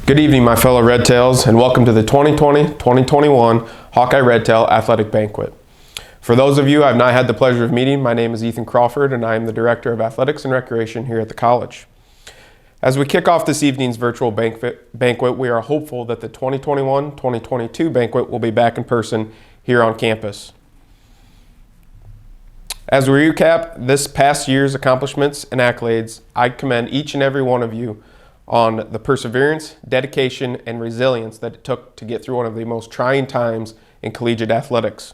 Good evening, my fellow RedTails, and welcome to the 2020-2021 Hawkeye RedTail Athletic Banquet. For those of you I have not had the pleasure of meeting, my name is Ethan Crawford, and I am the Director of Athletics and Recreation here at the college. As we kick off this evening's virtual banquet, we are hopeful that the 2021-2022 banquet will be back in person here on campus. As we recap this past year's accomplishments and accolades, I commend each and every one of you on the perseverance, dedication, and resilience that it took to get through one of the most trying times in collegiate athletics.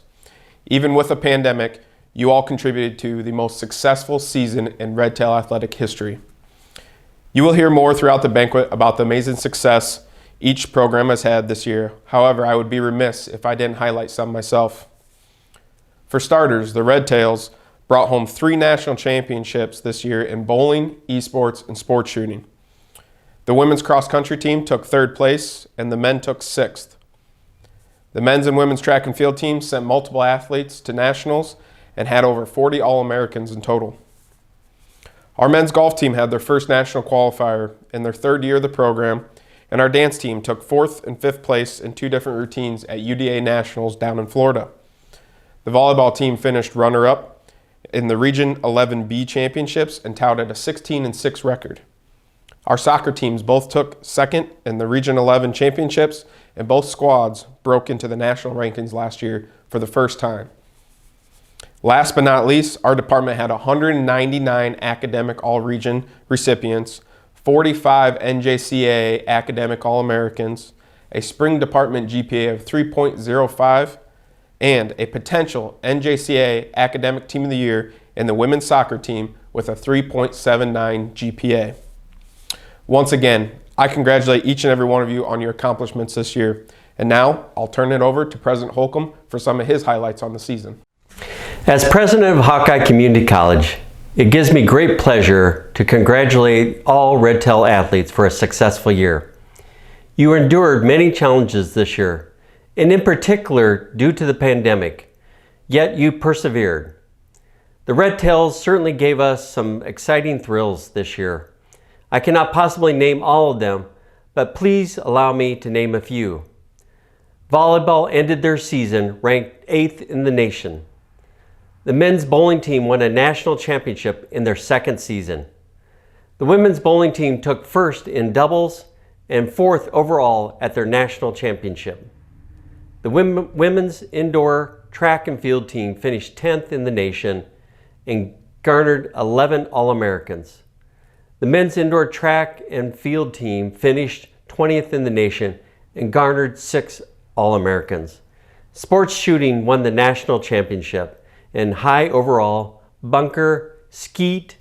Even with a pandemic, you all contributed to the most successful season in RedTail athletic history. You will hear more throughout the banquet about the amazing success each program has had this year. However, I would be remiss if I didn't highlight some myself. For starters, the RedTails brought home 3 national championships this year in bowling, esports, and sports shooting. The women's cross-country team took 3rd place, and the men took 6th. The men's and women's track and field teams sent multiple athletes to nationals and had over 40 All-Americans in total. Our men's golf team had their first national qualifier in their 3rd year of the program, and our dance team took 4th and 5th place in 2 different routines at UDA Nationals down in Florida. The volleyball team finished runner-up in the Region 11B championships and touted a 16-6 record. Our soccer teams both took 2nd in the Region 11 championships, and both squads broke into the national rankings last year for the first time. Last but not least, our department had 199 academic all-region recipients, 45 NJCAA academic All-Americans, a spring department GPA of 3.05, and a potential NJCAA Academic Team of the Year in the women's soccer team with a 3.79 GPA. Once again, I congratulate each and every one of you on your accomplishments this year. And now, I'll turn it over to President Holcomb for some of his highlights on the season. As president of Hawkeye Community College, it gives me great pleasure to congratulate all RedTail athletes for a successful year. You endured many challenges this year, and in particular due to the pandemic, yet you persevered. The RedTails certainly gave us some exciting thrills this year. I cannot possibly name all of them, but please allow me to name a few. Volleyball ended their season ranked 8th in the nation. The men's bowling team won a national championship in their 2nd season. The women's bowling team took 1st in doubles and 4th overall at their national championship. The women's indoor track and field team finished 10th in the nation and garnered 11 All-Americans. The men's indoor track and field team finished 20th in the nation and garnered 6 All-Americans. Sports shooting won the national championship in high overall, bunker, skeet,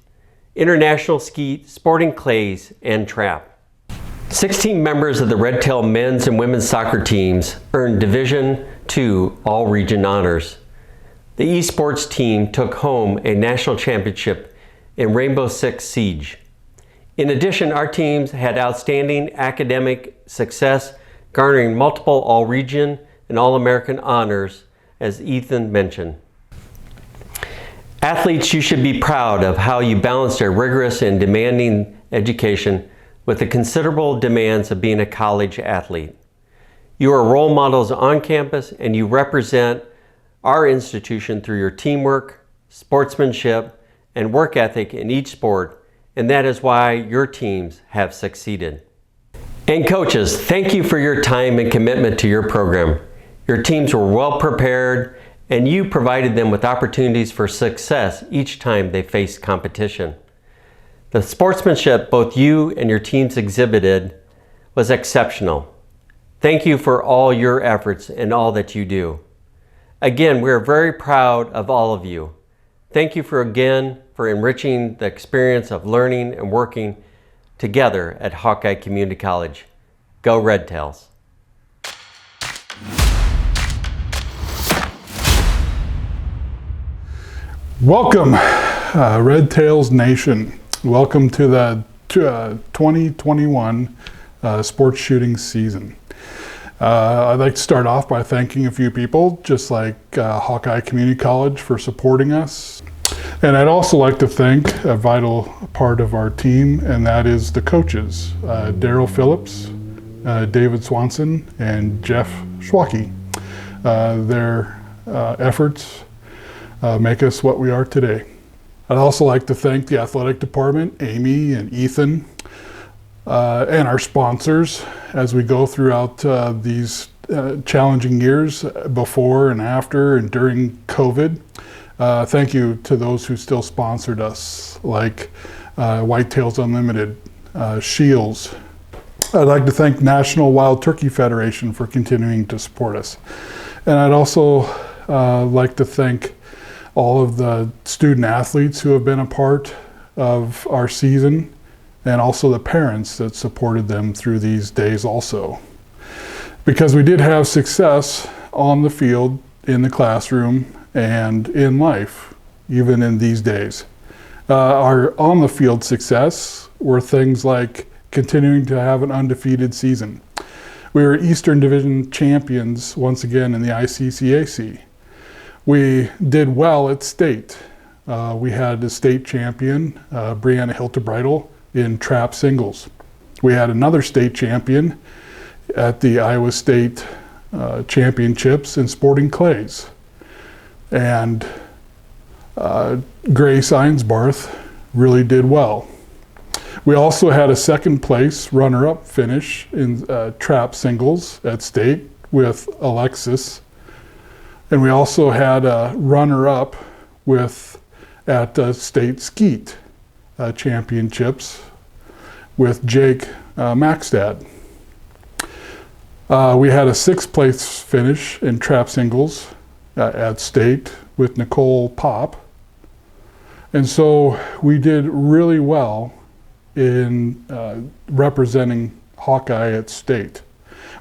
international skeet, sporting clays, and trap. 16 members of the RedTail men's and women's soccer teams earned Division II All-Region honors. The esports team took home a national championship in Rainbow Six Siege. In addition, our teams had outstanding academic success, garnering multiple All-Region and All-American honors, as Ethan mentioned. Athletes, you should be proud of how you balanced a rigorous and demanding education with the considerable demands of being a college athlete. You are role models on campus, and you represent our institution through your teamwork, sportsmanship, and work ethic in each sport, and that is why your teams have succeeded. And coaches, thank you for your time and commitment to your program. Your teams were well prepared, and you provided them with opportunities for success each time they faced competition. The sportsmanship both you and your teams exhibited was exceptional. Thank you for all your efforts and all that you do. Again, we are very proud of all of you. Thank you for enriching the experience of learning and working together at Hawkeye Community College. Go RedTails! Welcome, RedTails Nation. Welcome to the 2021 sports shooting season. I'd like to start off by thanking a few people, just like Hawkeye Community College, for supporting us. And I'd also like to thank a vital part of our team, and that is the coaches, Daryl Phillips, David Swanson and Jeff Schwacke. Their efforts make us what we are today. I'd also like to thank the athletic department, Amy and Ethan, and our sponsors as we go throughout these challenging years before and after and during COVID. Thank you to those who still sponsored us, like Whitetails Unlimited, Shields. I'd like to thank National Wild Turkey Federation for continuing to support us. And I'd also like to thank all of the student athletes who have been a part of our season, and also the parents that supported them through these days also. Because we did have success on the field, in the classroom, and in life, even in these days. Our on the field success were things like continuing to have an undefeated season. We were Eastern Division champions once again in the ICCAC. We did well at state. We had a state champion, Brianna Hiltebreitel, in trap singles. We had another state champion at the Iowa State Championships in sporting clays. And Grace Einsbarth really did well. We also had a second place runner-up finish in trap singles at state with Alexis. And we also had a runner-up at state skeet championships with Jake Maxstad. We had a sixth place finish in trap singles at state with Nicole Pop. And so we did really well in representing Hawkeye at state.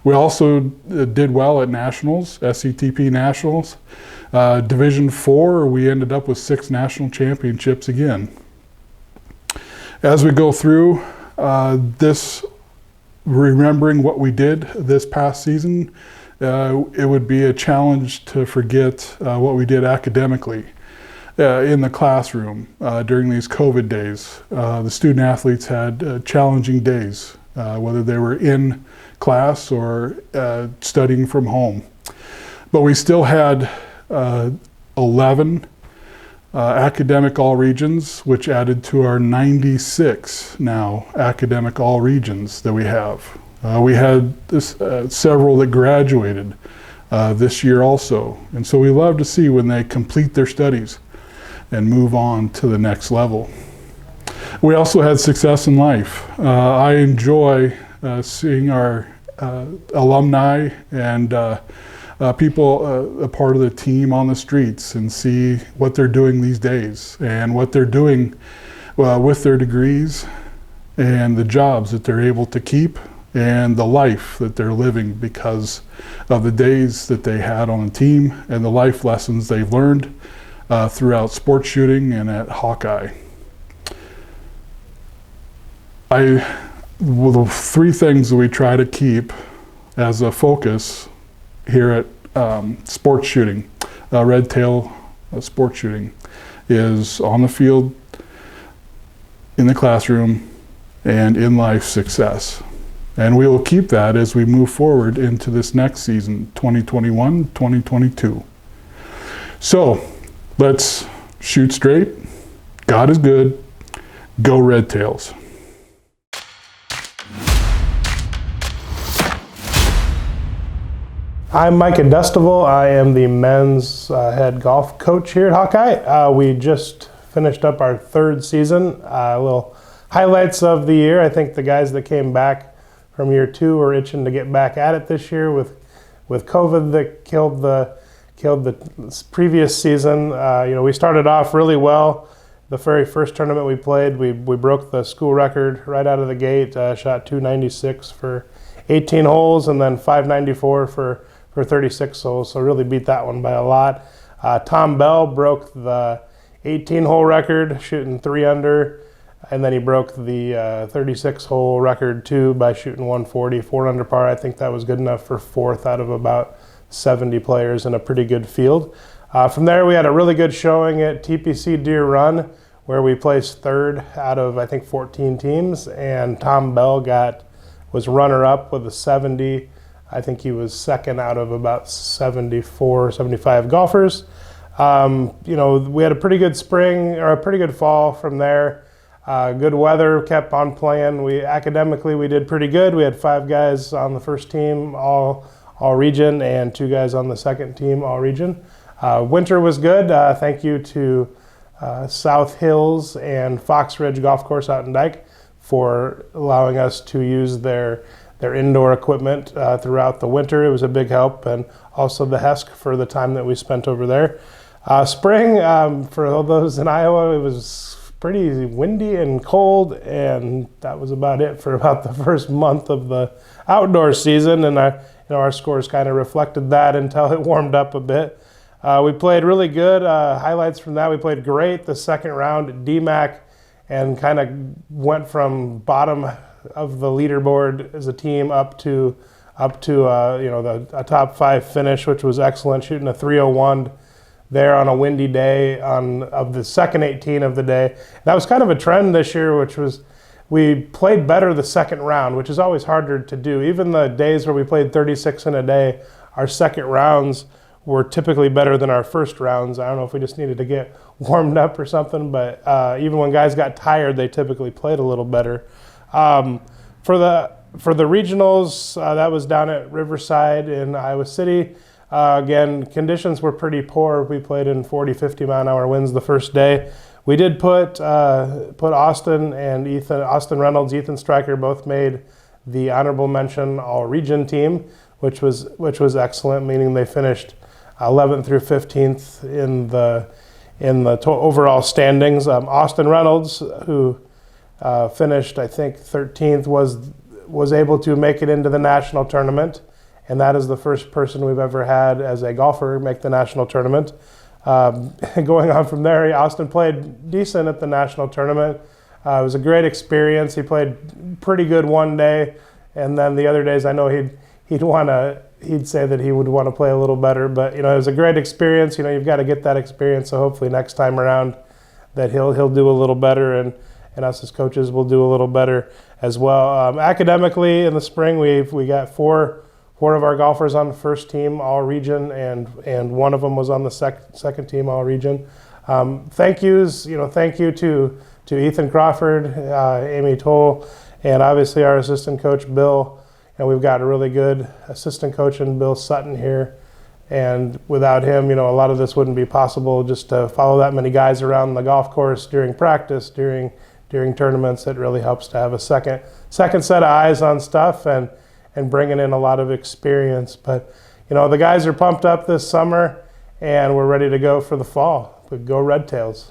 We also did well at nationals, SCTP nationals. Division 4, we ended up with 6 national championships again. As we go through this, remembering what we did this past season, it would be a challenge to forget what we did academically. In the classroom during these COVID days. The student athletes had challenging days, whether they were in class or studying from home. But we still had 11 academic all regions, which added to our 96 now academic all regions that we have. We had several that graduated this year also. And so we love to see when they complete their studies and move on to the next level. We also had success in life. I enjoy seeing our alumni and people a part of the team on the streets and see what they're doing these days and what they're doing with their degrees and the jobs that they're able to keep and the life that they're living because of the days that they had on the team and the life lessons they've learned throughout sports shooting and at Hawkeye. The 3 things that we try to keep as a focus here at sports shooting, RedTail sports shooting, is on the field, in the classroom, and in life success. And we will keep that as we move forward into this next season, 2021-2022. So, let's shoot straight. God is good. Go RedTails. I'm Micah Dustival. I am the men's head golf coach here at Hawkeye. We just finished up our 3rd season. Little highlights of the year. I think the guys that came back from year 2 are itching to get back at it this year with COVID that killed the previous season. We started off really well. The very first tournament we played, we broke the school record right out of the gate. Shot 296 for 18 holes and then 594 for 36 holes. So really beat that one by a lot. Tom Bell broke the 18-hole record, shooting 3 under, and then he broke the 36-hole record too by shooting 140, 4 under par. I think that was good enough for 4th out of about 70 players in a pretty good field. From there, we had a really good showing at TPC Deer Run, where we placed 3rd out of, I think, 14 teams, and Tom Bell was runner-up with a 70. I think he was second out of about 74, 75 golfers. We had a pretty good spring, or a pretty good fall from there. Good weather, kept on playing. Academically, we did pretty good. We had 5 guys on the first team, all region, and 2 guys on the second team, all region. Winter was good. Thank you to South Hills and Fox Ridge Golf Course out in Dyke for allowing us to use their indoor equipment throughout the winter. It was a big help, and also the HESC for the time that we spent over there. Spring, for all those in Iowa, it was pretty windy and cold, and that was about it for about the first month of the outdoor season, and our scores kind of reflected that until it warmed up a bit. We played really good. Highlights from that, we played great the second round at DMAC and kind of went from bottom of the leaderboard as a team up to a top 5 finish, which was excellent, shooting a 301 there on a windy day of the second 18 of the day. That was kind of a trend this year, which was we played better the second round, which is always harder to do. Even the days where we played 36 in a day, our second rounds were typically better than our first rounds. I don't know if we just needed to get warmed up or something, but even when guys got tired, they typically played a little better. For the regionals, that was down at Riverside in Iowa City. Again, conditions were pretty poor. We played in 40, 50 mile an hour winds the first day. We did put Austin Reynolds, Ethan Stryker both made the honorable mention all region team, which was excellent, meaning they finished 11th through 15th in the overall standings. Austin Reynolds, who finished, I think, 13th, was able to make it into the national tournament, and that is the first person we've ever had as a golfer make the national tournament. Going on from there, Austin played decent at the national tournament. It was a great experience. He played pretty good one day, and then the other days I know he'd say that he would want to play a little better, but it was a great experience. You've got to get that experience, so hopefully next time around that he'll do a little better, and us as coaches will do a little better as well. Academically, in the spring, we got four of our golfers on the first team all region, and one of them was on the second team all region. Thank you to Ethan Crawford, Amy Toll, and obviously our assistant coach Bill. And we've got a really good assistant coach in Bill Sutton here, and without him, a lot of this wouldn't be possible. Just to follow that many guys around the golf course during practice, during tournaments, it really helps to have a second set of eyes on stuff and bringing in a lot of experience. But the guys are pumped up this summer, and we're ready to go for the fall. But go RedTails.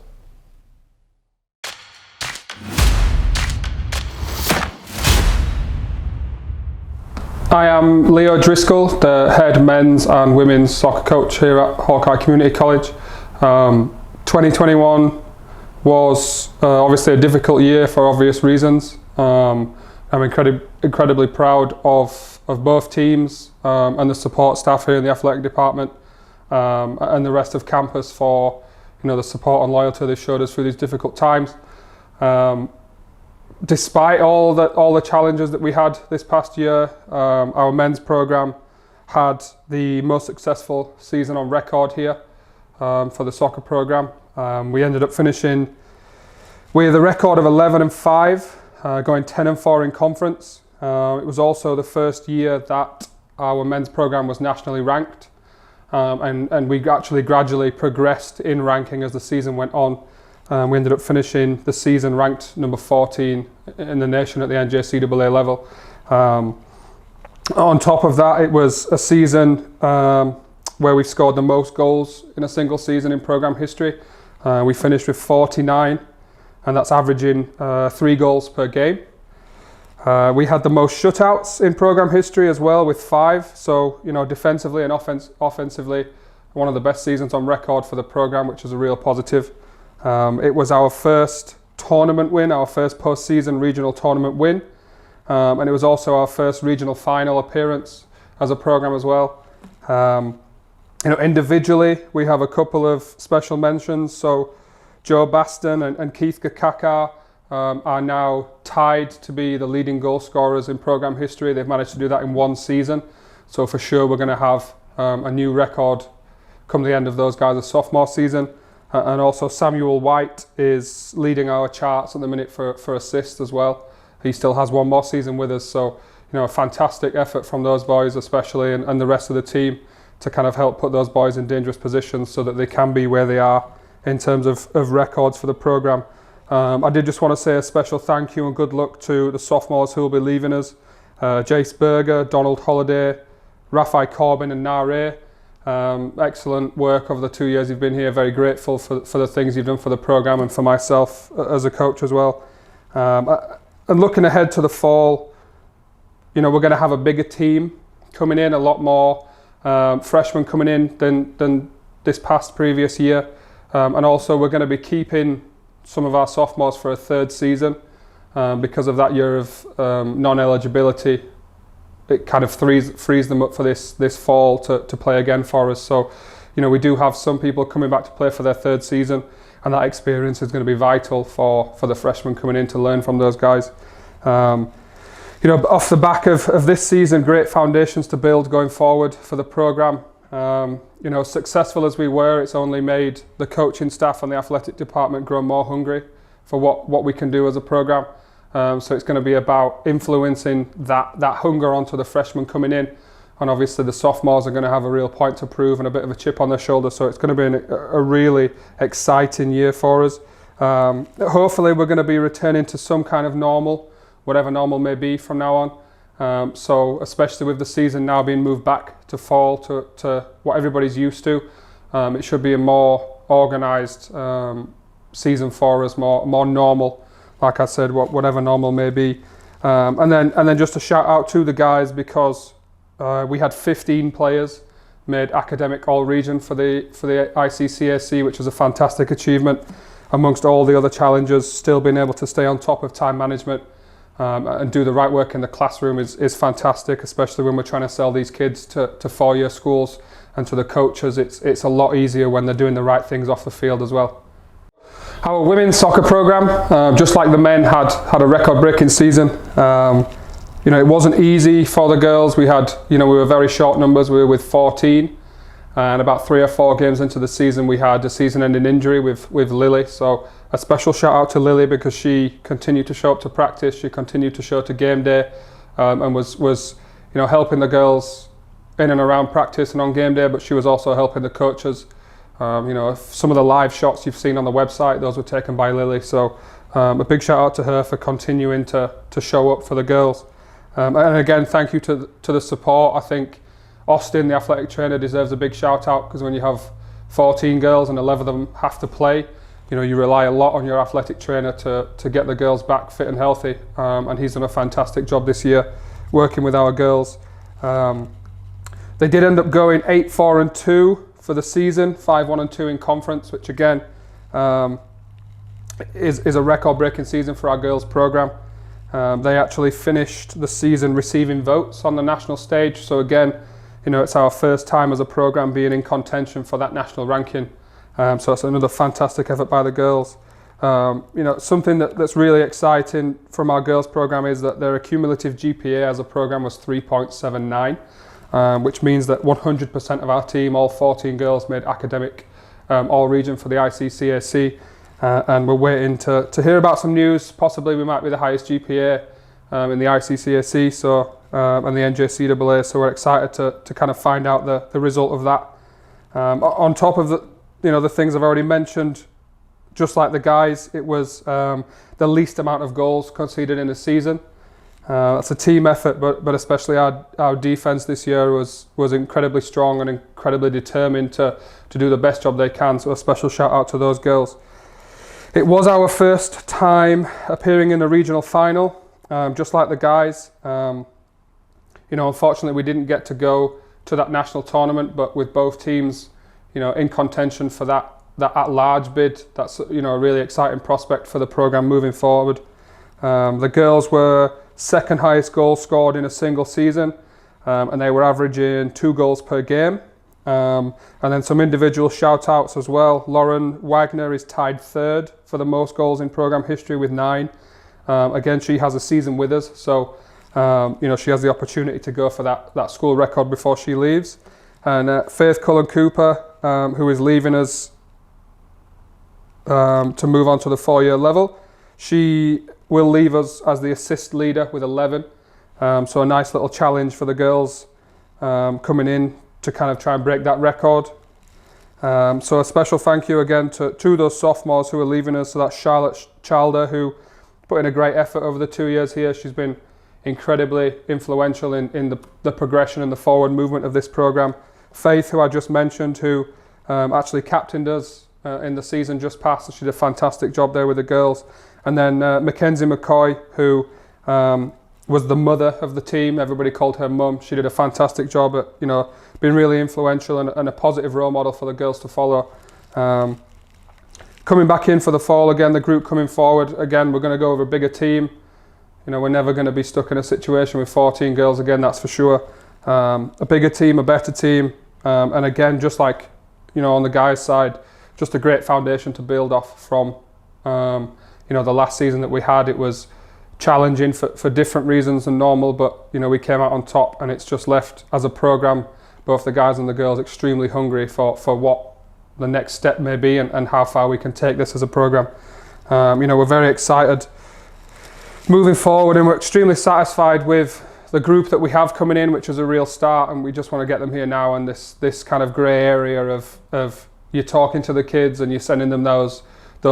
I am Leo Driscoll, the head men's and women's soccer coach here at Hawkeye Community College. 2021 was obviously a difficult year for obvious reasons. I'm incredibly proud of both teams and the support staff here in the athletic department and the rest of campus for the support and loyalty they showed us through these difficult times. Despite all the challenges that we had this past year, our men's program had the most successful season on record here for the soccer program. We ended up finishing with a record of 11-5, going 10-4 in conference. It was also the first year that our men's program was nationally ranked, and we actually gradually progressed in ranking as the season went on. We ended up finishing the season ranked number 14 in the nation at the NJCAA level. On top of that, it was a season where we scored the most goals in a single season in program history. We finished with 49, and that's averaging 3 goals per game. We had the most shutouts in program history as well, with 5. So, defensively and offensively, one of the best seasons on record for the program, which is a real positive. It was our first tournament win, our first postseason regional tournament win, and it was also our first regional final appearance as a program as well. Individually, we have a couple of special mentions. So Joe Baston and Keith Gakaka are now tied to be the leading goal scorers in program history. They've managed to do that in one season. So for sure we're going to have a new record come the end of those guys' sophomore season. And also Samuel White is leading our charts at the minute for assists as well. He still has one more season with us. So, a fantastic effort from those boys especially, and the rest of the team to kind of help put those boys in dangerous positions so that they can be where they are in terms of records for the program. I did just want to say a special thank you and good luck to the sophomores who will be leaving us. Jace Berger, Donald Holliday, Rafai Corbin and Nare. Excellent work over the 2 years you've been here. Very grateful for the things you've done for the program and for myself as a coach as well. And looking ahead to the fall, we're going to have a bigger team coming in, a lot more freshmen coming in than this previous year. And also we're going to be keeping some of our sophomores for a third season because of that year of non-eligibility. It kind of frees them up for this fall to play again for us. So, we do have some people coming back to play for their third season, and that experience is going to be vital for the freshmen coming in to learn from those guys. Off the back of this season, great foundations to build going forward for the program. Successful as we were, it's only made the coaching staff and the athletic department grow more hungry for what we can do as a program. So it's going to be about influencing that hunger onto the freshmen coming in, and obviously the sophomores are going to have a real point to prove and a bit of a chip on their shoulder. So it's going to be a really exciting year for us. Hopefully we're going to be returning to some kind of normal, whatever normal may be from now on. So especially with the season now being moved back to fall to what everybody's used to, it should be a more organised season for us, more normal. Like I said, whatever normal may be. And then just a shout out to the guys, because we had 15 players made academic all-region for the ICCAC, which was a fantastic achievement amongst all the other challenges. Still being able to stay on top of time management and do the right work in the classroom is fantastic, especially when we're trying to sell these kids to four-year schools, and to the coaches. It's a lot easier when they're doing the right things off the field as well. Our women's soccer program, just like the men, had a record-breaking season. It wasn't easy for the girls. We were very short numbers. We were with 14, and about 3 or 4 games into the season, we had a season-ending injury with Lily. So a special shout out to Lily, because she continued to show up to practice. She continued to show up to game day, and was helping the girls in and around practice and on game day. But she was also helping the coaches. Some of the live shots you've seen on the website, those were taken by Lily. So a big shout out to her for continuing to show up for the girls. And again, thank you to the support. I think Austin, the athletic trainer, deserves a big shout out, because when you have 14 girls and 11 of them have to play, you rely a lot on your athletic trainer to get the girls back fit and healthy. And he's done a fantastic job this year working with our girls. They did end up going 8-4-2 for the season, 5-1-2 in conference, which again is a record-breaking season for our girls program. They actually finished the season receiving votes on the national stage. So again, it's our first time as a program being in contention for that national ranking. So it's another fantastic effort by the girls. Something that's really exciting from our girls program is that their cumulative GPA as a program was 3.79. Which means that 100% of our team, all 14 girls, made academic all-region for the ICCAC. And we're waiting to hear about some news. Possibly we might be the highest GPA in the ICCAC and the NJCAA. So we're excited to kind of find out the result of that. On top of the things I've already mentioned, just like the guys, it was the least amount of goals conceded in a season. That's a team effort, but especially our defense this year was incredibly strong and incredibly determined to do the best job they can. So a special shout out to those girls. It was our first time appearing in a regional final, just like the guys. Unfortunately we didn't get to go to that national tournament, but with both teams, in contention for that at-large bid, that's a really exciting prospect for the program moving forward. The girls were second highest goal scored in a single season, and they were averaging 2 goals per game. And then some individual shout outs as well. Lauren Wagner is tied 3rd for the most goals in program history with 9. Again, she has a season with us, so she has the opportunity to go for that school record before she leaves. And Faith Cullen Cooper, who is leaving us to move on to the 4-year level, she will leave us as the assist leader with 11. So a nice little challenge for the girls coming in to kind of try and break that record. So a special thank you again to those sophomores who are leaving us. So that's Charlotte Chalder, who put in a great effort over the 2 years here. She's been incredibly influential in the progression and the forward movement of this program. Faith, who I just mentioned, who actually captained us in the season just past. So she did a fantastic job there with the girls. And then Mackenzie McCoy, who was the mother of the team. Everybody called her mum. She did a fantastic job at, being really influential and a positive role model for the girls to follow. Coming back in for the fall again, the group coming forward again, we're going to go over a bigger team. We're never going to be stuck in a situation with 14 girls again, that's for sure. A bigger team, a better team, and again, just like on the guys' side, just a great foundation to build off from. The last season that we had, it was challenging for different reasons than normal, but we came out on top, and it's just left as a program, both the guys and the girls, extremely hungry for what the next step may be and how far we can take this as a program. We're very excited moving forward, and we're extremely satisfied with the group that we have coming in, which is a real start, and we just want to get them here now. And this kind of grey area of you're talking to the kids and you're sending them those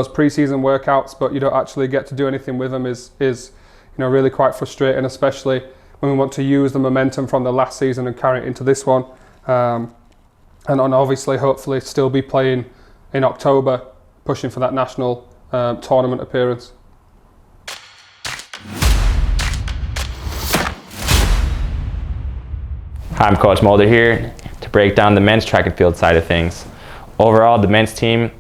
pre-season workouts, but you don't actually get to do anything with them is really quite frustrating, especially when we want to use the momentum from the last season and carry it into this one. And obviously, hopefully, still be playing in October, pushing for that national tournament appearance. Hi, I'm Coach Mulder here to break down the men's track and field side of things. Overall, the men's team,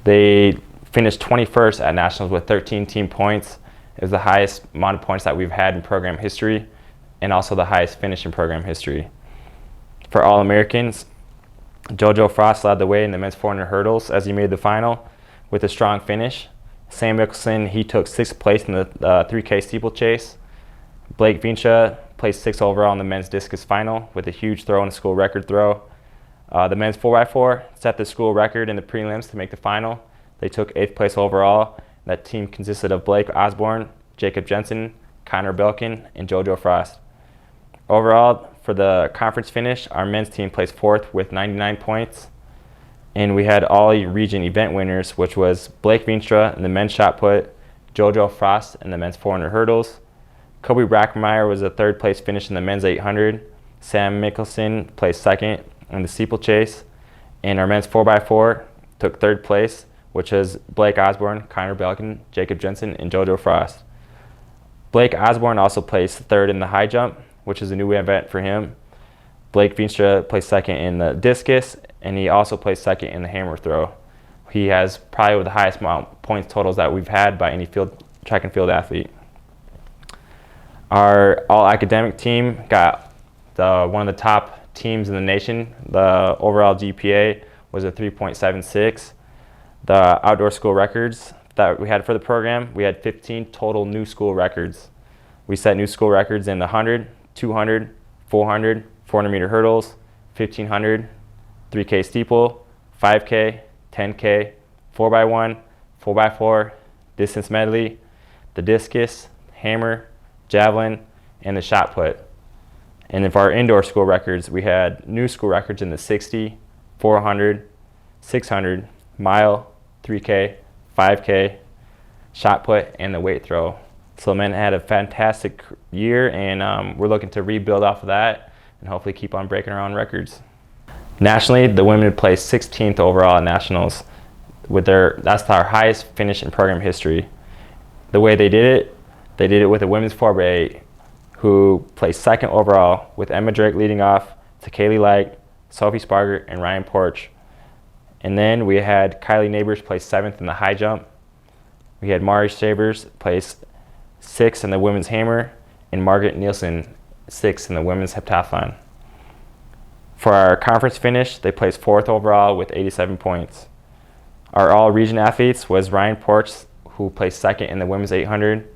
they finished 21st at nationals with 13 team points. It was the highest amount of points that we've had in program history, and also the highest finish in program history. For All-Americans, JoJo Frost led the way in the men's 400 hurdles as he made the final with a strong finish. Sam Mickelson, he took 6th place in the 3K steeplechase. Blake Vinsha placed 6th overall in the men's discus final with a huge throw and a school record throw. The men's 4x4 set the school record in the prelims to make the final. They took 8th place overall. That team consisted of Blake Osborne, Jacob Jensen, Connor Belkin, and JoJo Frost. Overall, for the conference finish, our men's team placed 4th with 99 points. And we had all region event winners, which was Blake Veenstra in the men's shot put, JoJo Frost in the men's 400 hurdles. Kobe Brackmeyer was a 3rd place finish in the men's 800. Sam Mickelson placed 2nd in the steeplechase. And our men's 4x4 took 3rd place, which is Blake Osborne, Connor Belkin, Jacob Jensen, and JoJo Frost. Blake Osborne also placed 3rd in the high jump, which is a new event for him. Blake Veenstra placed 2nd in the discus, and he also placed 2nd in the hammer throw. He has probably the highest amount of points totals that we've had by any track and field athlete. Our all-academic team got one of the top teams in the nation. The overall GPA was a 3.76. The outdoor school records that we had for the program, we had 15 total new school records. We set new school records in the 100, 200, 400, 400 meter hurdles, 1500, 3K steeple, 5K, 10K, 4x1, 4x4, distance medley, the discus, hammer, javelin, and the shot put. And for our indoor school records, we had new school records in the 60, 400, 600, mile, 3K, 5K, shot put, and the weight throw. So men had a fantastic year, and we're looking to rebuild off of that and hopefully keep on breaking our own records. Nationally, the women placed 16th overall at nationals. That's our highest finish in program history. The way they did it with a women's 4x8 who placed 2nd overall with Emma Drake leading off, to Kaylee Light, Sophie Sparger, and Ryan Porch. And then we had Kylie Neighbors place 7th in the high jump. We had Mari Sabers place 6th in the women's hammer, and Margaret Nielsen 6th in the women's heptathlon. For our conference finish, they placed 4th overall with 87 points. Our all-region athletes was Ryan Porch, who placed 2nd in the women's 800.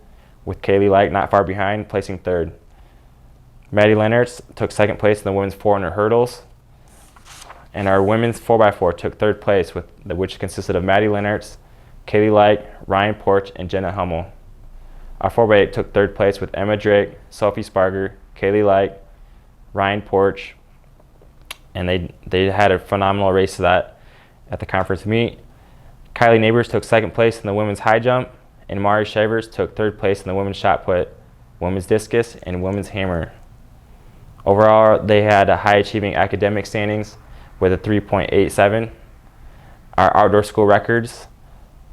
with Kaylee Light not far behind, placing third. Maddie Leonards took second place in the women's 400 hurdles. And our women's 4x4 took third place, which consisted of Maddie Leonards, Kaylee Light, Ryan Porch, and Jenna Hummel. Our 4x8 took third place with Emma Drake, Sophie Sparger, Kaylee Light, Ryan Porch, and they had a phenomenal race at the conference meet. Kylie Neighbors took second place in the women's high jump, and Mari Shavers took third place in the women's shot put, women's discus, and women's hammer. Overall, they had a high achieving academic standings with a 3.87. Our outdoor school records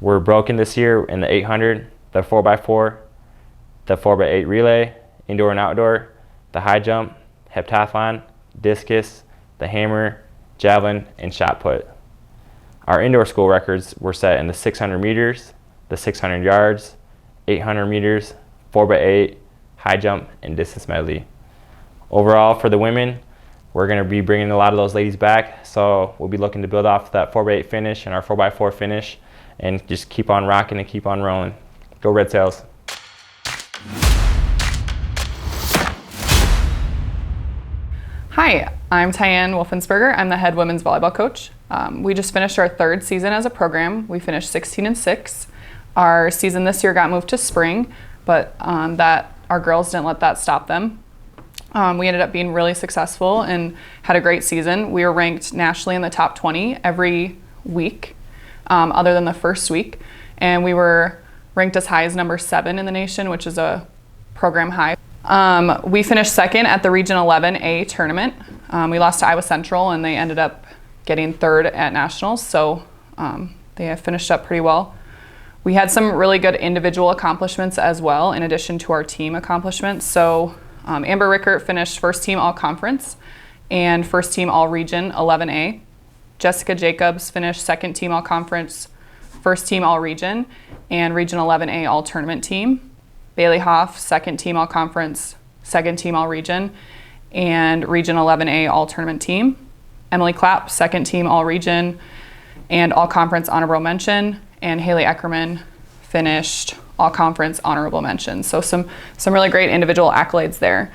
were broken this year in the 800, the 4x4, the 4x8 relay, indoor and outdoor, the high jump, heptathlon, discus, the hammer, javelin, and shot put. Our indoor school records were set in the 600 meters, the 600 yards, 800 meters, 4x8, high jump, and distance medley. Overall, for the women, we're going to be bringing a lot of those ladies back, so we'll be looking to build off that 4x8 finish and our 4x4 finish and just keep on rocking and keep on rolling. Go RedTails. Hi, I'm Tyann Wolfensberger. I'm the head women's volleyball coach. We just finished our third season as a program. We finished 16-6. Our season this year got moved to spring, but our girls didn't let that stop them. We ended up being really successful and had a great season. We were ranked nationally in the top 20 every week, other than the first week. And we were ranked as high as number 7 in the nation, which is a program high. We finished second at the Region 11A tournament. We lost to Iowa Central and they ended up getting third at nationals. So they have finished up pretty well. We had some really good individual accomplishments as well, in addition to our team accomplishments. So Amber Rickert finished first team all conference and first team all region 11A. Jessica Jacobs finished second team all conference, first team all region, and region 11A all tournament team. Bailey Hoff, second team all conference, second team all region, and region 11A all tournament team. Emily Clapp, second team all region and all conference honorable mention, and Haley Eckerman finished all conference honorable mention. So some really great individual accolades there.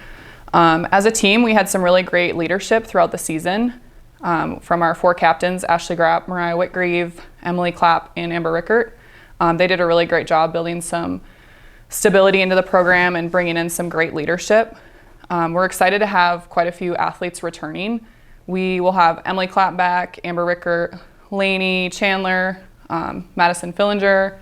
As a team, we had some really great leadership throughout the season from our 4 captains, Ashley Grapp, Mariah Whitgreave, Emily Clapp, and Amber Rickert. They did a really great job building some stability into the program and bringing in some great leadership. We're excited to have quite a few athletes returning. We will have Emily Clapp back, Amber Rickert, Lainey Chandler, Madison Fillinger,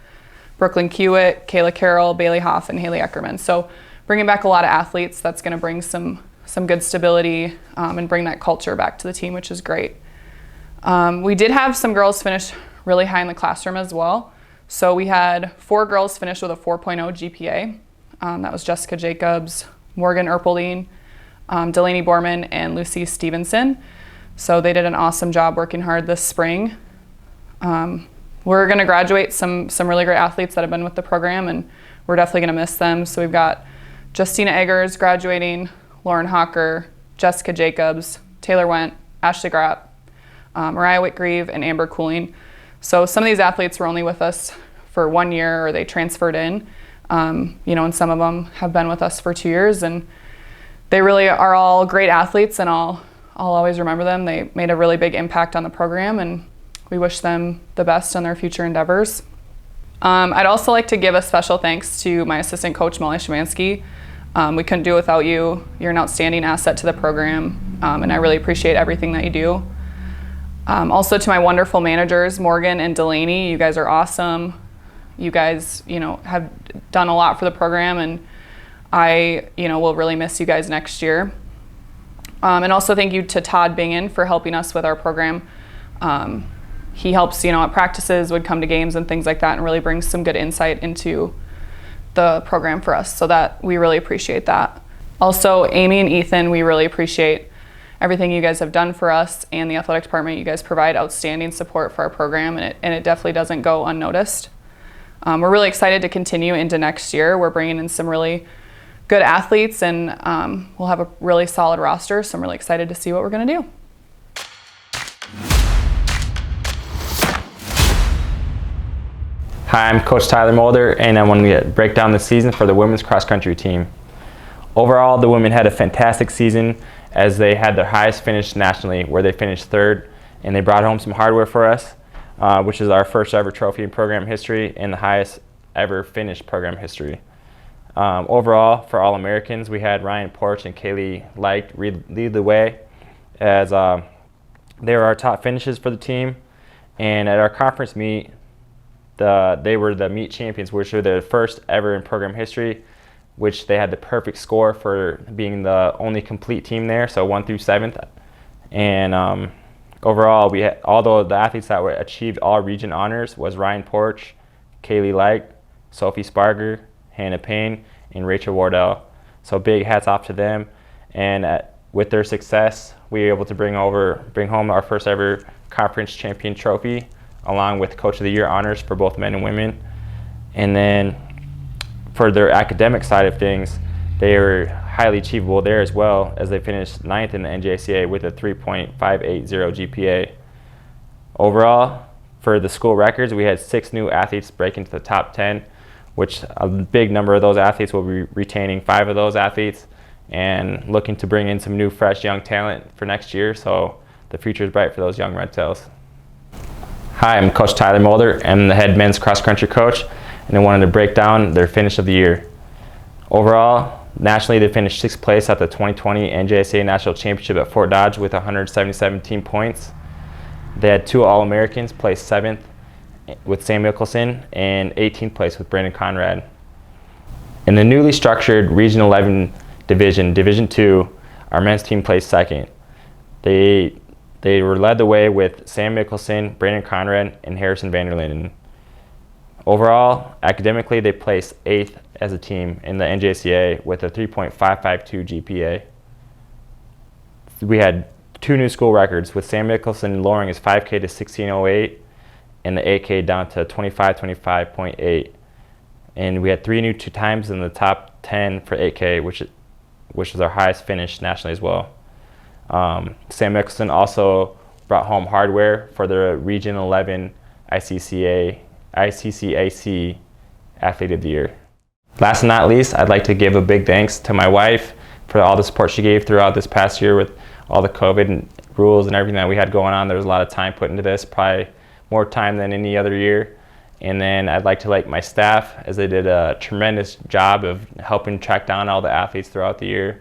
Brooklyn Kiewit, Kayla Carroll, Bailey Hoff, and Haley Eckerman. So bringing back a lot of athletes, that's going to bring some good stability and bring that culture back to the team, which is great. We did have some girls finish really high in the classroom as well. So we had 4 girls finish with a 4.0 GPA. That was Jessica Jacobs, Morgan Erpelding, Delaney Borman, and Lucy Stevenson. So they did an awesome job working hard this spring. We're going to graduate some really great athletes that have been with the program, and we're definitely going to miss them. So we've got Justina Eggers graduating, Lauren Hawker, Jessica Jacobs, Taylor Wendt, Ashley Grapp, Mariah Whitgreave, and Amber Cooling. So some of these athletes were only with us for 1 year, or they transferred in, and some of them have been with us for 2 years, and they really are all great athletes, and I'll always remember them. They made a really big impact on the program, and we wish them the best on their future endeavors. I'd also like to give a special thanks to my assistant coach, Molly Shemansky. We couldn't do it without you. You're an outstanding asset to the program, and I really appreciate everything that you do. Also to my wonderful managers, Morgan and Delaney, you guys are awesome. You guys, have done a lot for the program, and I, will really miss you guys next year. And also thank you to Todd Bingen for helping us with our program. He helps, at practices, would come to games and things like that, and really brings some good insight into the program for us, so that we really appreciate that. Also, Amy and Ethan, we really appreciate everything you guys have done for us and the athletic department. You guys provide outstanding support for our program, and it definitely doesn't go unnoticed. We're really excited to continue into next year. We're bringing in some really good athletes, and we'll have a really solid roster, so I'm really excited to see what we're going to do. Hi, I'm Coach Tyler Mulder, and I want to break down the season for the women's cross country team. Overall, the women had a fantastic season as they had their highest finish nationally, where they finished third, and they brought home some hardware for us, which is our first ever trophy in program history and the highest ever finish program history. Overall, for All-Americans, we had Ryan Porch and Kaylee Light lead the way as they were our top finishes for the team. And at our conference meet, they were the meet champions, which were their first ever in program history, which they had the perfect score for being the only complete team there, so 1 through 7th. And overall, although the athletes that achieved all region honors was Ryan Porch, Kaylee Light, Sophie Sparger, Hannah Payne, and Rachel Wardell. So big hats off to them. And with their success, we were able to bring home our first ever conference champion trophy, along with Coach of the Year honors for both men and women. And then for their academic side of things, they were highly achievable there as well, as they finished 9th in the NJCA with a 3.580 GPA. Overall, for the school records, we had 6 new athletes break into the top 10, which a big number of those athletes will be retaining 5 of those athletes and looking to bring in some new, fresh, young talent for next year. So the future is bright for those young RedTails. Hi, I'm Coach Tyler Mulder. I'm the head men's cross country coach, and I wanted to break down their finish of the year. Overall, nationally, they finished 6th place at the 2020 NJSA National Championship at Fort Dodge with 177 team points. They had 2 All-Americans, placed 7th with Sam Mickelson and 18th place with Brandon Conrad. In the newly structured Region 11 division, Division 2, our men's team placed 2nd. They were led the way with Sam Mickelson, Brandon Conrad, and Harrison Vanderlinden. Overall, academically, they placed 8th as a team in the NJCA with a 3.552 GPA. We had 2 new school records, with Sam Mickelson lowering his 5K to 16:08 and the 8K down to 25:25.8. And we had 3 new 2 times in the top 10 for 8K, which is our highest finish nationally as well. Sam Mickelson also brought home hardware for the Region 11 ICCAC Athlete of the Year. Last but not least, I'd like to give a big thanks to my wife for all the support she gave throughout this past year with all the COVID and rules and everything that we had going on. There was a lot of time put into this, probably more time than any other year. And then I'd like to thank my staff, as they did a tremendous job of helping track down all the athletes throughout the year.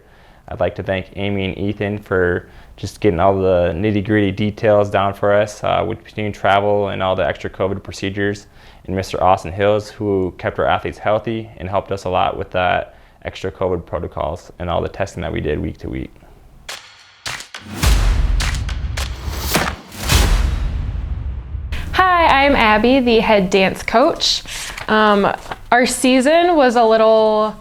I'd like to thank Amy and Ethan for just getting all the nitty-gritty details down for us with between travel and all the extra COVID procedures. And Mr. Austin Hills, who kept our athletes healthy and helped us a lot with that extra COVID protocols and all the testing that we did week to week. Hi, I'm Abby, the head dance coach. Our season was a little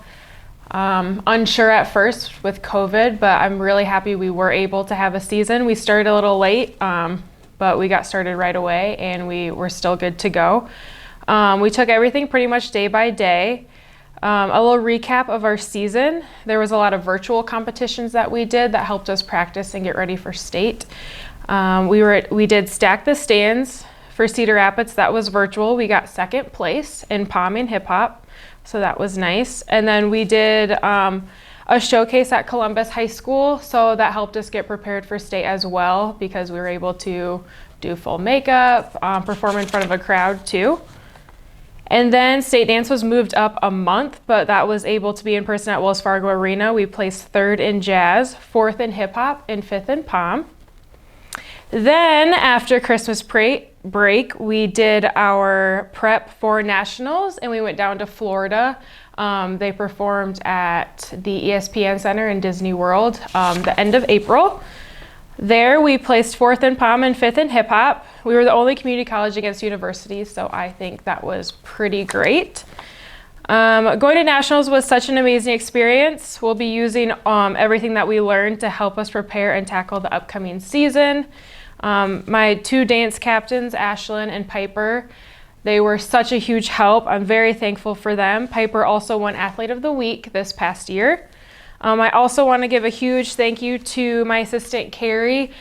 unsure at first with COVID, but I'm really happy we were able to have a season. We started a little late, but we got started right away and we were still good to go. We took everything pretty much day by day. A little recap of our season. There was a lot of virtual competitions that we did that helped us practice and get ready for state. We did Stack the Stands for Cedar Rapids. That was virtual. We got 2nd place in POM and hip hop, so that was nice. And then we did a showcase at Columbus High School, so that helped us get prepared for state as well, because we were able to do full makeup, perform in front of a crowd too. And then state dance was moved up a month, but that was able to be in person at Wells Fargo Arena. We placed 3rd in jazz, 4th in hip hop, and 5th in POM. Then after Christmas break, we did our prep for nationals, and we went down to Florida. They performed at the ESPN Center in Disney World the end of April. There we placed 4th in POM and 5th in hip hop. We were the only community college against universities, so I think that was pretty great. Going to nationals was such an amazing experience. We'll be using everything that we learned to help us prepare and tackle the upcoming season. My 2 dance captains, Ashlyn and Piper, they were such a huge help. I'm very thankful for them. Piper also won Athlete of the Week this past year. I also want to give a huge thank you to my assistant, Carrie.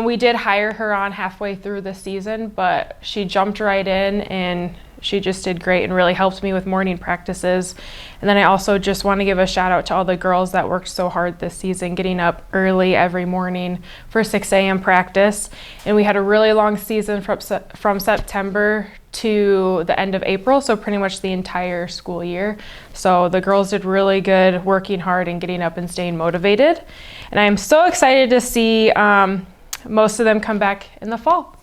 We did hire her on halfway through the season, but she jumped right in and She just did great and really helped me with morning practices. And then I also just want to give a shout out to all the girls that worked so hard this season, getting up early every morning for 6 a.m. practice. And we had a really long season from September to the end of April, so pretty much the entire school year. So the girls did really good working hard and getting up and staying motivated. And I am so excited to see most of them come back in the fall.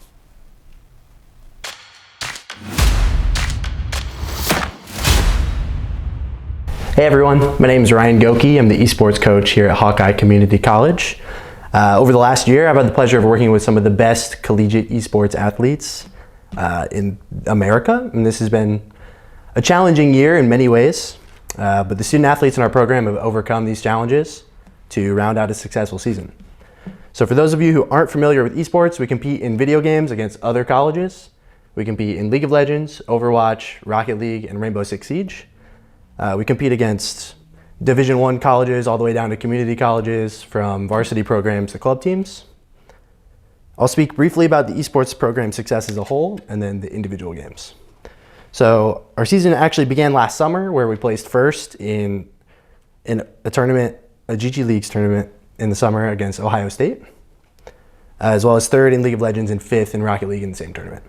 Hey everyone, my name is Ryan Goki. I'm the esports coach here at Hawkeye Community College. Over the last year, I've had the pleasure of working with some of the best collegiate esports athletes in America, and this has been a challenging year in many ways, but the student athletes in our program have overcome these challenges to round out a successful season. So for those of you who aren't familiar with esports, we compete in video games against other colleges. We compete in League of Legends, Overwatch, Rocket League, and Rainbow Six Siege. We compete against Division I colleges all the way down to community colleges, from varsity programs to club teams. I'll speak briefly about the esports program success as a whole and then the individual games. So our season actually began last summer, where we placed first in a tournament, a GG Leagues tournament in the summer against Ohio State, as well as third in League of Legends and fifth in Rocket League in the same tournament.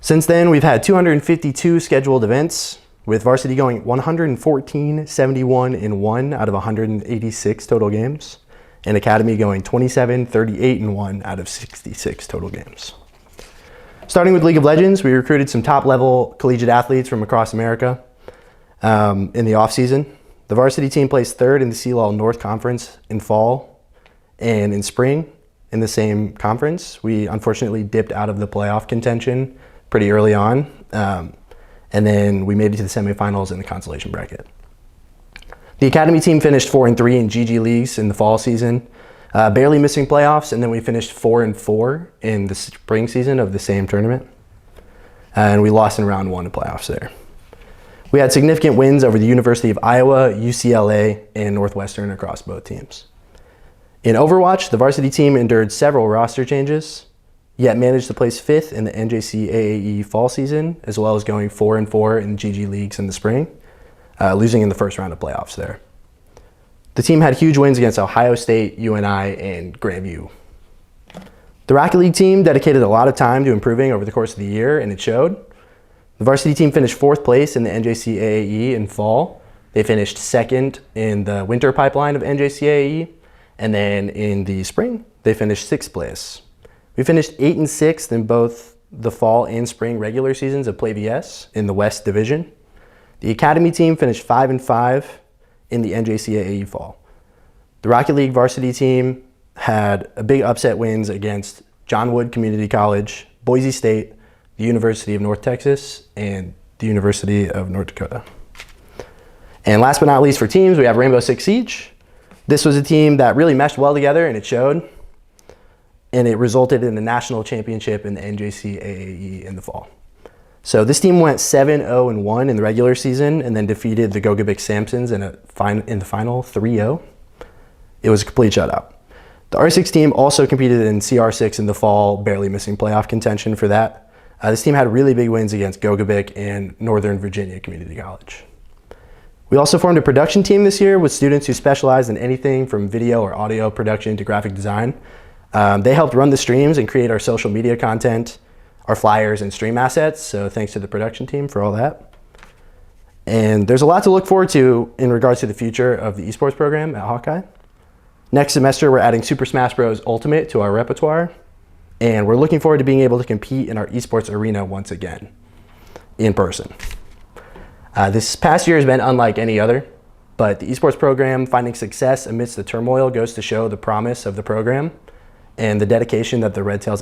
Since then, we've had 252 scheduled events, with varsity going 114, 71, and 1 out of 186 total games, and academy going 27, 38, and 1 out of 66 total games. Starting with League of Legends, we recruited some top-level collegiate athletes from across America in the off-season. The varsity team placed third in the CLL North Conference in fall, and in spring in the same conference. We unfortunately dipped out of the playoff contention pretty early on. And then we made it to the semifinals in the consolation bracket. The academy team finished 4-3 in GG Leagues in the fall season, barely missing playoffs, and then we finished 4-4 in the spring season of the same tournament. And we lost in round 1 of playoffs there. We had significant wins over the University of Iowa, UCLA, and Northwestern across both teams. In Overwatch, the varsity team endured several roster changes, yet managed to place 5th in the NJCAAE fall season, as well as going 4-4 in GG Leagues in the spring, losing in the first round of playoffs there. The team had huge wins against Ohio State, UNI, and Grandview. The Rocket League team dedicated a lot of time to improving over the course of the year, and it showed. The varsity team finished 4th place in the NJCAAE in fall. They finished 2nd in the winter pipeline of NJCAAE, and then in the spring, they finished 6th place. We finished 8th and 6th in both the fall and spring regular seasons of Play VS in the West Division. The academy team finished 5-5 in the NJCAAE fall. The Rocket League varsity team had a big upset wins against John Wood Community College, Boise State, the University of North Texas, and the University of North Dakota. And last but not least for teams, we have Rainbow Six Siege. This was a team that really meshed well together, and it showed. And it resulted in the national championship in the NJCAAE in the fall. So this team went 7-0-1 in the regular season, and then defeated the Gogabik Samsons in the final 3-0. It was a complete shutout. The R6 team also competed in CR6 in the fall, barely missing playoff contention for that. This team had really big wins against Gogabik and Northern Virginia Community College. We also formed a production team this year with students who specialize in anything from video or audio production to graphic design. They helped run the streams and create our social media content, our flyers and stream assets, so thanks to the production team for all that. And there's a lot to look forward to in regards to the future of the esports program at Hawkeye. Next semester, we're adding Super Smash Bros. Ultimate to our repertoire, and we're looking forward to being able to compete in our esports arena once again, in person. This past year has been unlike any other, but the esports program finding success amidst the turmoil goes to show the promise of the program and the dedication that the RedTails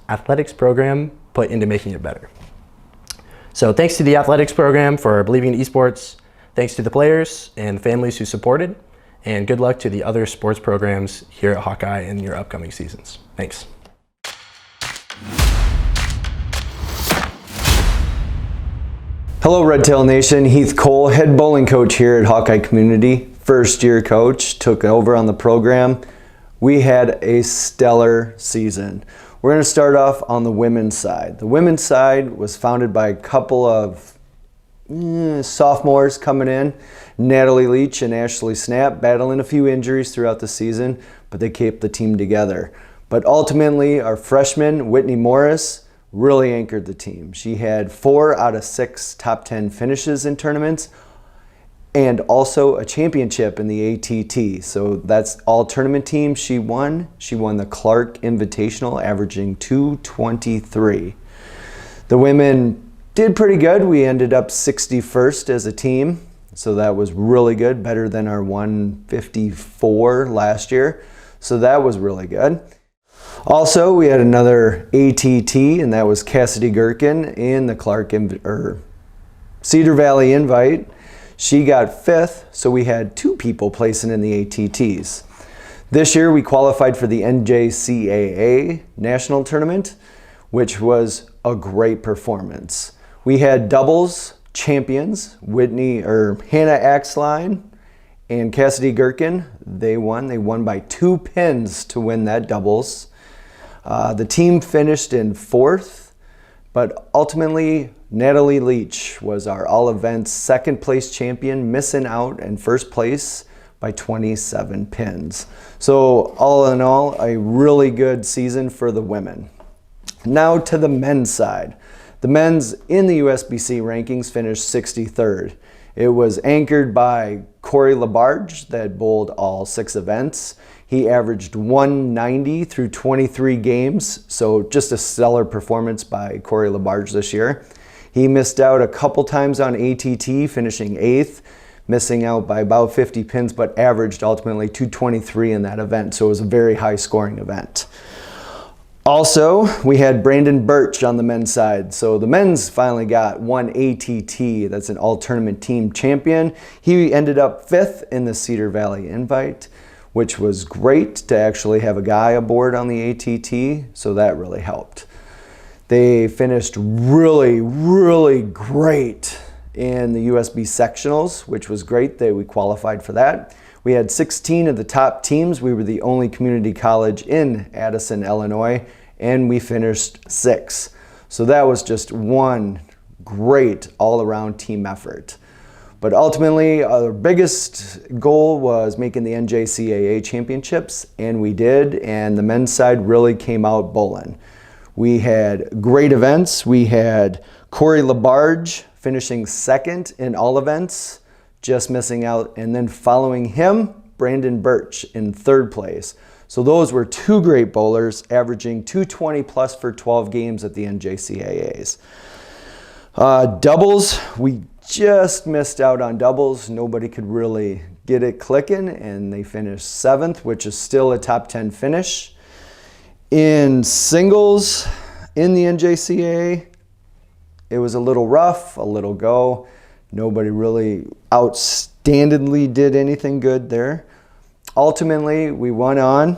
athletics program put into making it better. So thanks to the athletics program for believing in esports, thanks to the players and families who supported, and good luck to the other sports programs here at Hawkeye in your upcoming seasons. Thanks. Hello RedTail Nation, Heath Cole, head bowling coach here at Hawkeye Community. First year coach, took over on the program. We had a stellar season. We're going to start off on the women's side. The women's side was founded by a couple of sophomores coming in, Natalie Leach and Ashley Snap, battling a few injuries throughout the season, but they kept the team together. But ultimately, our freshman, Whitney Morris, really anchored the team. She had 4 out of 6 top 10 finishes in tournaments and also a championship in the ATT. So that's all tournament teams she won. She won the Clark Invitational, averaging 223. The women did pretty good. We ended up 61st as a team, so that was really good, better than our 154 last year. So that was really good. Also, we had another ATT, and that was Cassidy Gherkin in the Cedar Valley Invite. She got 5th, so we had 2 people placing in the ATTs. This year, we qualified for the NJCAA National Tournament, which was a great performance. We had doubles champions, Hannah Axline and Cassidy Gherkin. They won by 2 pins to win that doubles. The team finished in 4th, but ultimately Natalie Leach was our all events 2nd place champion, missing out in 1st place by 27 pins. So all in all, a really good season for the women. Now to the men's side. The men's in the USBC rankings finished 63rd. It was anchored by Corey Labarge that bowled all 6 events. He averaged 190 through 23 games, so just a stellar performance by Corey Labarge this year. He missed out a couple times on ATT, finishing 8th, missing out by about 50 pins, but averaged ultimately 223 in that event, so it was a very high scoring event. Also, we had Brandon Birch on the men's side. So the men's finally got 1 ATT, that's an all-tournament team champion. He ended up 5th in the Cedar Valley Invite, which was great to actually have a guy aboard on the ATT, so that really helped. They finished really, really great in the USB sectionals, which was great that we qualified for that. We had 16 of the top teams. We were the only community college in Addison, Illinois, and we finished 6th. So that was just one great all-around team effort. But ultimately, our biggest goal was making the NJCAA championships, and we did, and the men's side really came out bowling. We had great events. We had Corey Labarge finishing 2nd in all events, just missing out, and then following him, Brandon Birch in 3rd place. So those were 2 great bowlers, averaging 220 plus for 12 games at the NJCAAs. Doubles, we just missed out on doubles. Nobody could really get it clicking, and they finished 7th, which is still a top 10 finish. In singles, in the NJCAA, it was a little rough, a little go. Nobody really outstandingly did anything good there. Ultimately, we went on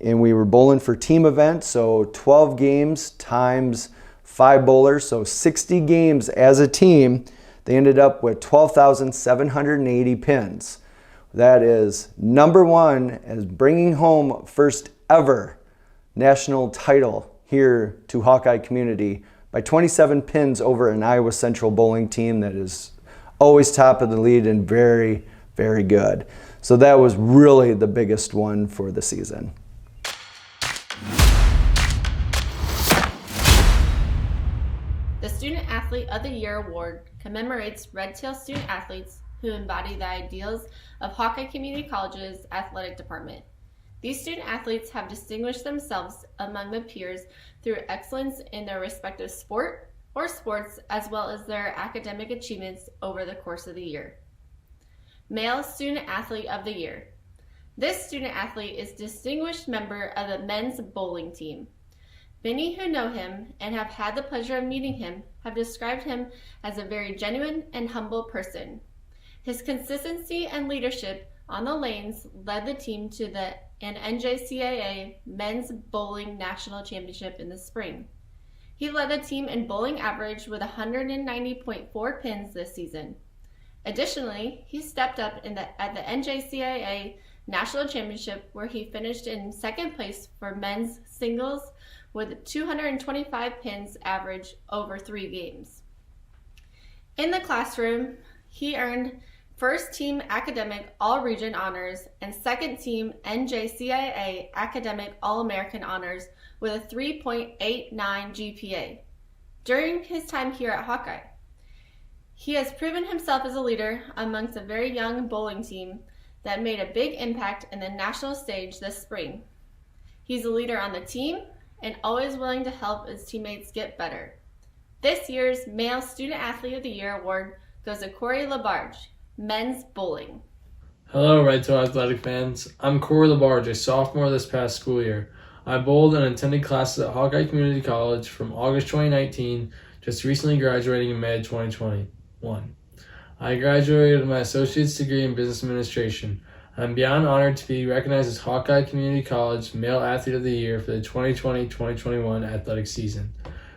and we were bowling for team events, so 12 games times 5 bowlers, so 60 games as a team. They ended up with 12,780 pins. That is #1 as bringing home first ever national title here to Hawkeye Community by 27 pins over an Iowa Central bowling team that is always top of the lead and very, very good. So that was really the biggest one for the season. The Student Athlete of the Year Award commemorates RedTails student athletes who embody the ideals of Hawkeye Community College's athletic department. These student athletes have distinguished themselves among their peers through excellence in their respective sport or sports, as well as their academic achievements over the course of the year. Male Student Athlete of the Year. This student athlete is distinguished member of the men's bowling team. Many who know him and have had the pleasure of meeting him have described him as a very genuine and humble person. His consistency and leadership on the lanes led the team to an NJCAA Men's Bowling National Championship in the spring. He led the team in bowling average with 190.4 pins this season. Additionally, he stepped up at the NJCAA National Championship, where he finished in 2nd place for men's singles with 225 pins average over 3 games. In the classroom, he earned first team academic all-region honors and second team NJCIA academic all-American honors with a 3.89 GPA. During his time here at Hawkeye, he has proven himself as a leader amongst a very young bowling team that made a big impact in the national stage this spring. He's a leader on the team and always willing to help his teammates get better. This year's Male Student Athlete of the Year award goes to Corey Labarge, men's bowling. Hello, RedTails athletic fans. I'm Corey Labarge, a sophomore this past school year. I bowled and attended classes at Hawkeye Community College from August 2019, just recently graduating in May 2021. I graduated with my associate's degree in business administration. I'm beyond honored to be recognized as Hawkeye Community College Male Athlete of the Year for the 2020-2021 athletic season.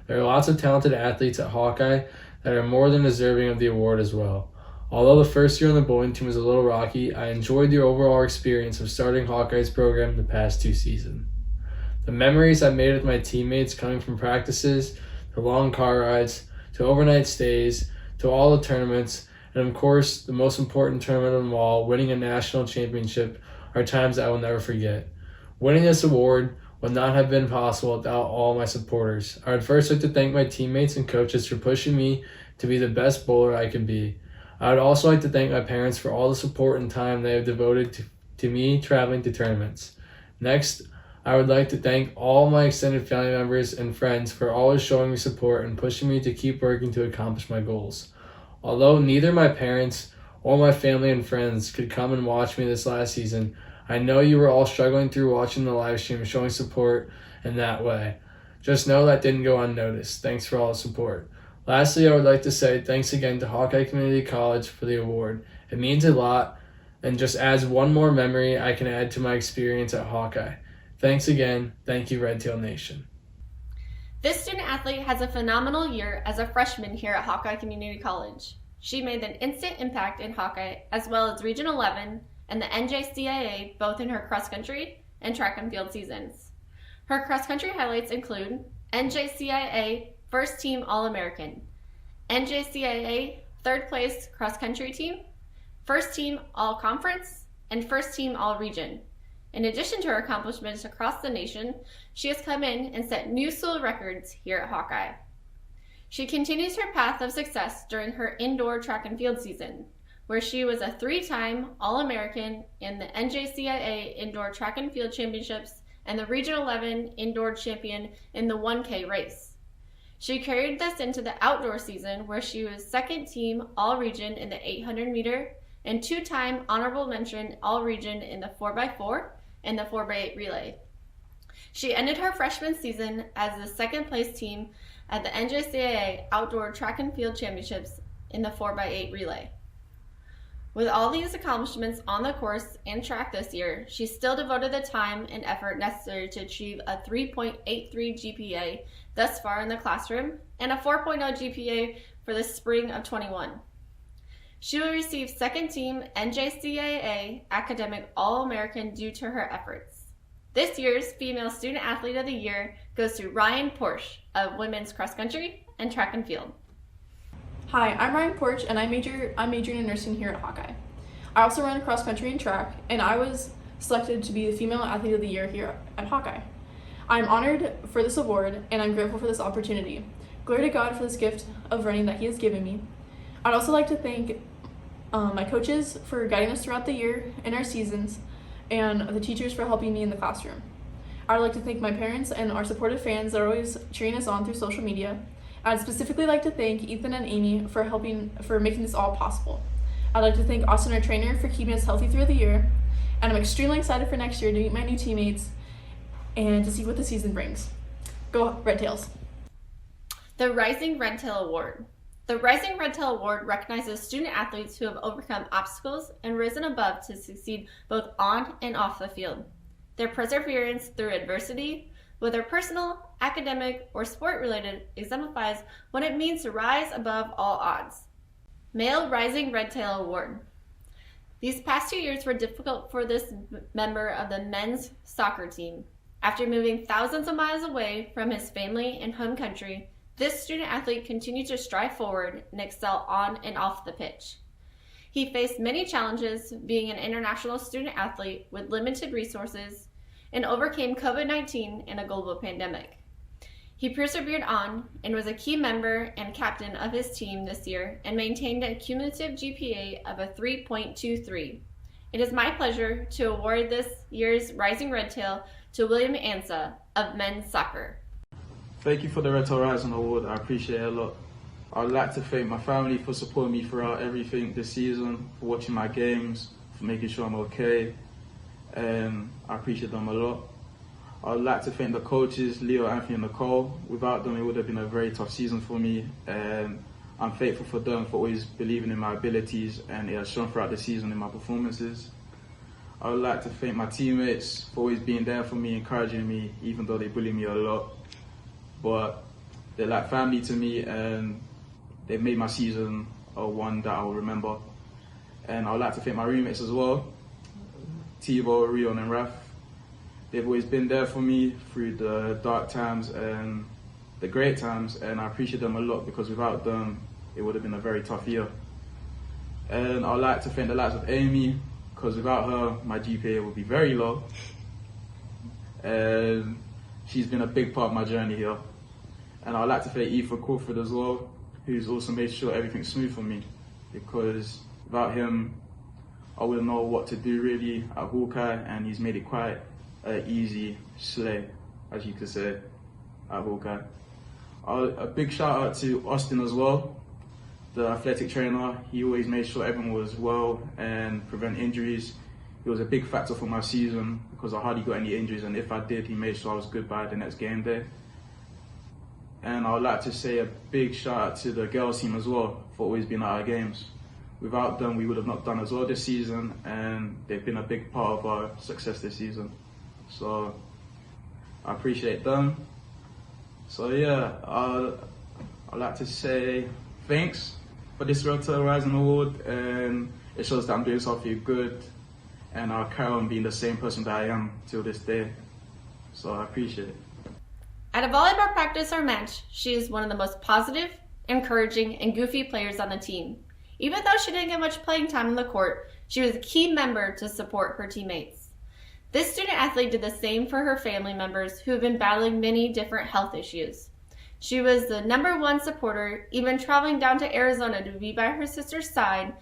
There are lots of talented athletes at Hawkeye that are more than deserving of the award as well. Although the first year on the bowling team was a little rocky, I enjoyed the overall experience of starting Hawkeye's program the past 2 seasons. The memories I made with my teammates coming from practices, to long car rides, to overnight stays, to all the tournaments, and of course, the most important tournament of them all, winning a national championship, are times I will never forget. Winning this award would not have been possible without all my supporters. I would first like to thank my teammates and coaches for pushing me to be the best bowler I could be. I would also like to thank my parents for all the support and time they have devoted to me traveling to tournaments. Next, I would like to thank all my extended family members and friends for always showing me support and pushing me to keep working to accomplish my goals. Although neither my parents or my family and friends could come and watch me this last season, I know you were all struggling through watching the live stream, showing support in that way. Just know that didn't go unnoticed. Thanks for all the support. Lastly, I would like to say thanks again to Hawkeye Community College for the award. It means a lot and just adds one more memory I can add to my experience at Hawkeye. Thanks again. Thank you, RedTail Nation. This student athlete has a phenomenal year as a freshman here at Hawkeye Community College. She made an instant impact in Hawkeye as well as Region 11 and the NJCIA, both in her cross-country and track and field seasons. Her cross-country highlights include NJCIA First Team All-American, NJCIA Third Place Cross-Country Team, First Team All-Conference, and First Team All-Region. In addition to her accomplishments across the nation, she has come in and set new school records here at Hawkeye. She continues her path of success during her indoor track and field season, where she was a 3-time All-American in the NJCIA Indoor Track and Field Championships and the Region 11 Indoor Champion in the 1K race. She carried this into the outdoor season, where she was second team All-Region in the 800-meter and 2-time honorable mention All-Region in the 4x4 and the 4x8 relay. She ended her freshman season as the second place team at the NJCIA Outdoor Track and Field Championships in the 4x8 relay. With all these accomplishments on the course and track this year, she still devoted the time and effort necessary to achieve a 3.83 GPA thus far in the classroom and a 4.0 GPA for the spring of 21. She will receive second team NJCIA Academic All-American due to her efforts. This year's Female Student Athlete of the Year goes to Ryan Porsche of Women's Cross Country and Track and Field. Hi, I'm Ryan Porch, and I'm majoring in nursing here at Hawkeye. I also run cross country and track, and I was selected to be the Female Athlete of the Year here at Hawkeye. I'm honored for this award, and I'm grateful for this opportunity. Glory to God for this gift of running that He has given me. I'd also like to thank my coaches for guiding us throughout the year and our seasons, and the teachers for helping me in the classroom. I'd like to thank my parents and our supportive fans that are always cheering us on through social media. I'd specifically like to thank Ethan and Amy for making this all possible. I'd like to thank Austin, our trainer, for keeping us healthy through the year. And I'm extremely excited for next year to meet my new teammates and to see what the season brings. Go RedTails. The Rising RedTail Award. The Rising RedTail Award recognizes student athletes who have overcome obstacles and risen above to succeed both on and off the field. Their perseverance through adversity, whether personal, academic, or sport-related, exemplifies what it means to rise above all odds. Male Rising RedTail Award. These past 2 years were difficult for this member of the men's soccer team. After moving thousands of miles away from his family and home country, this student athlete continued to strive forward and excel on and off the pitch. He faced many challenges being an international student athlete with limited resources and overcame COVID-19 and a global pandemic. He persevered on and was a key member and captain of his team this year and maintained a cumulative GPA of a 3.23. It is my pleasure to award this year's Rising Red Tail to William Ansa of men's soccer. Thank you for the Red Tail Rising Award. I appreciate it a lot. I'd like to thank my family for supporting me throughout everything this season, for watching my games, for making sure I'm okay, and I appreciate them a lot. I'd like to thank the coaches, Leo, Anthony, and Nicole. Without them, it would have been a very tough season for me, and I'm thankful for them for always believing in my abilities, and it has shown throughout the season in my performances. I would like to thank my teammates for always being there for me, encouraging me, even though they bully me a lot. But they're like family to me, and they made my season one that I will remember. And I would like to thank my roommates as well, Tivo, Rion, and Raf. They've always been there for me through the dark times and the great times, and I appreciate them a lot because without them, it would have been a very tough year. And I'd like to thank the likes of Amy, because without her, my GPA would be very low. And she's been a big part of my journey here. And I'd like to thank Ethan Crawford as well, who's also made sure everything's smooth for me, because without him, I wouldn't know what to do really at Hawkeye, and he's made it quite an easy sleigh, as you could say, at Hawkeye. A big shout out to Austin as well, the athletic trainer. He always made sure everyone was well and prevent injuries. He was a big factor for my season because I hardly got any injuries, and if I did, he made sure I was good by the next game day. And I would like to say a big shout out to the girls team as well for always being at our games. Without them, we would have not done as well this season, and they've been a big part of our success this season. So I appreciate them. So yeah, I'd like to say thanks for this Red Tail Rising Award, and it shows that I'm doing something good, and I'll carry on being the same person that I am till this day. So I appreciate it. At a volleyball practice or match, she is one of the most positive, encouraging, and goofy players on the team. Even though she didn't get much playing time on the court, she was a key member to support her teammates. This student athlete did the same for her family members who have been battling many different health issues. She was the #1 supporter, even traveling down to Arizona to be by her sister's side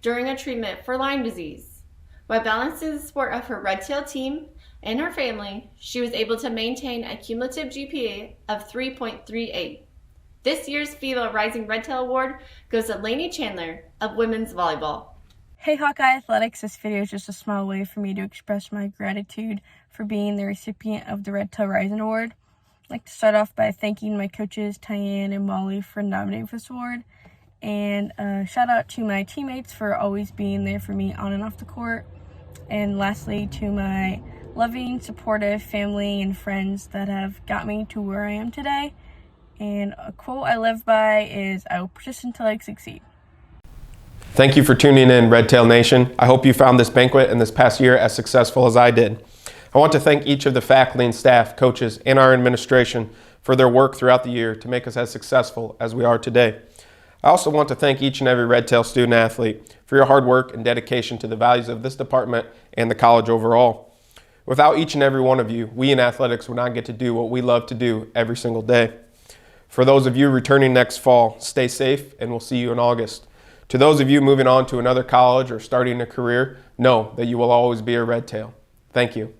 during a treatment for Lyme disease. While balancing the support of her Red Tail team and her family, she was able to maintain a cumulative GPA of 3.38. This year's FIBA Rising Red Tail Award goes to Lainey Chandler of women's volleyball. Hey Hawkeye Athletics, this video is just a small way for me to express my gratitude for being the recipient of the Red Tail Rising Award. I'd like to start off by thanking my coaches, Tyann and Molly, for nominating for this award. And shout out to my teammates for always being there for me on and off the court. And lastly, to my loving, supportive family and friends that have got me to where I am today. And a quote I live by is, I will persist until I succeed. Thank you for tuning in, Red Tail Nation. I hope you found this banquet and this past year as successful as I did. I want to thank each of the faculty and staff, coaches, and our administration for their work throughout the year to make us as successful as we are today. I also want to thank each and every Red Tail student athlete for your hard work and dedication to the values of this department and the college overall. Without each and every one of you, we in athletics would not get to do what we love to do every single day. For those of you returning next fall, stay safe and we'll see you in August. To those of you moving on to another college or starting a career, know that you will always be a Red Tail. Thank you.